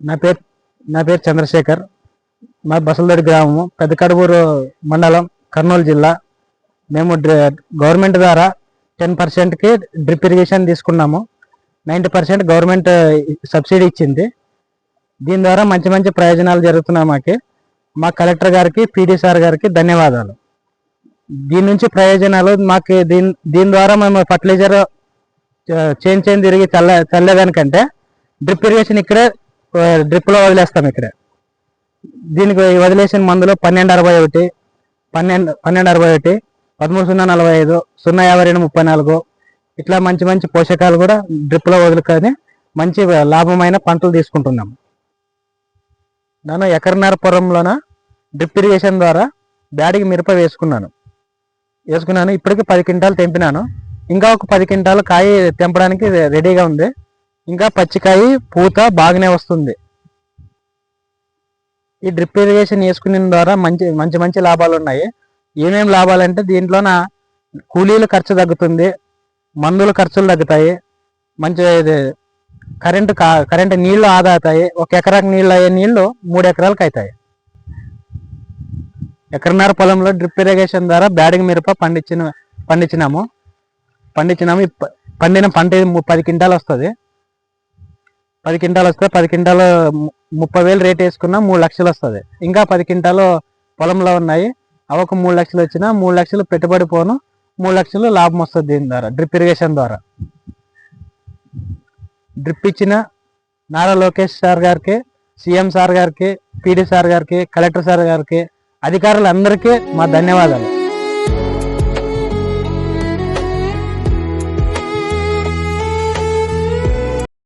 నా పేరు నా పేరు చంద్రశేఖర్. మా బసలదొడి గ్రామము, పెద్ద కడుబూరు మండలం, కర్నూలు జిల్లా. మేము గవర్నమెంట్ ద్వారా 10%కి డ్రిప్ ఇరిగేషన్ తీసుకున్నాము. 90% గవర్నమెంట్ సబ్సిడీ ఇచ్చింది. దీని ద్వారా మంచి మంచి ప్రయోజనాలు జరుగుతున్నాయి. మా కలెక్టర్ గారికి, పీడీ సార్ గారికి ధన్యవాదాలు. దీని నుంచి ప్రయోజనాలు మాకు దీని ద్వారా మేము ఫర్టిలైజర్ చేంజ్ తిరిగి చల్లేదానికంటే డ్రిప్ ఇరిగేషన్ ఇక్కడే డ్రిప్లో వదిలేస్తాం. ఇక్కడే దీనికి వదిలేసిన మందులు 1261, 1261, 13,045, 0,52, 34 ఇట్లా మంచి మంచి పోషకాలు కూడా డ్రిప్లో వదులుకొని మంచి లాభమైన పంటలు తీసుకుంటున్నాం. నేను ఎకరన్నర పొలంలోన డ్రిప్ ఇరిగేషన్ ద్వారా బ్యాడికి మిరప వేసుకున్నాను. ఇప్పటికి 10 క్వింటాలు తెంపినాను. ఇంకా ఒక 10 క్వింటాలు కాయ తెంపడానికి రెడీగా ఉంది. ఇంకా పచ్చికాయ పూత బాగానే వస్తుంది. ఈ డ్రిప్ ఇరిగేషన్ వేసుకునే ద్వారా మంచి మంచి మంచి లాభాలు ఉన్నాయి. ఏమేమి లాభాలంటే దీంట్లోన కూలీల ఖర్చు తగ్గుతుంది, మందుల ఖర్చులు తగ్గుతాయి, మంచి కరెంటు నీళ్లు ఆదా అవుతాయి. 1 ఎకరాకి నీళ్ళు అయ్యే నీళ్లు 3 ఎకరాలకు అవుతాయి. ఎకరన్నర పొలంలో డ్రిప్ ఇరిగేషన్ ద్వారా బ్యాడిగ మిరప పండించినాము. పండిన పంట 10 క్వింటాలు వస్తుంది. 10 క్వింటాలు వస్తే 10 క్వింటాలు 30,000 రేట్ వేసుకున్నా 3 లక్షలు వస్తుంది. ఇంకా 10 క్వింటాలు పొలంలో ఉన్నాయి. అవకు 3 లక్షలు వచ్చినా 3 లక్షలు పెట్టుబడి పోను, 3 లక్షలు లాభం వస్తుంది. దీని ద్వారా డ్రిప్ ఇరిగేషన్ ద్వారా డ్రిప్ ఇచ్చిన నారా లోకేష్ సార్ గారికి, సీఎం సార్ గారికి, పీడీ సార్ గారికి, కలెక్టర్ సార్ గారికి, అధికారులందరికీ మా ధన్యవాదాలు.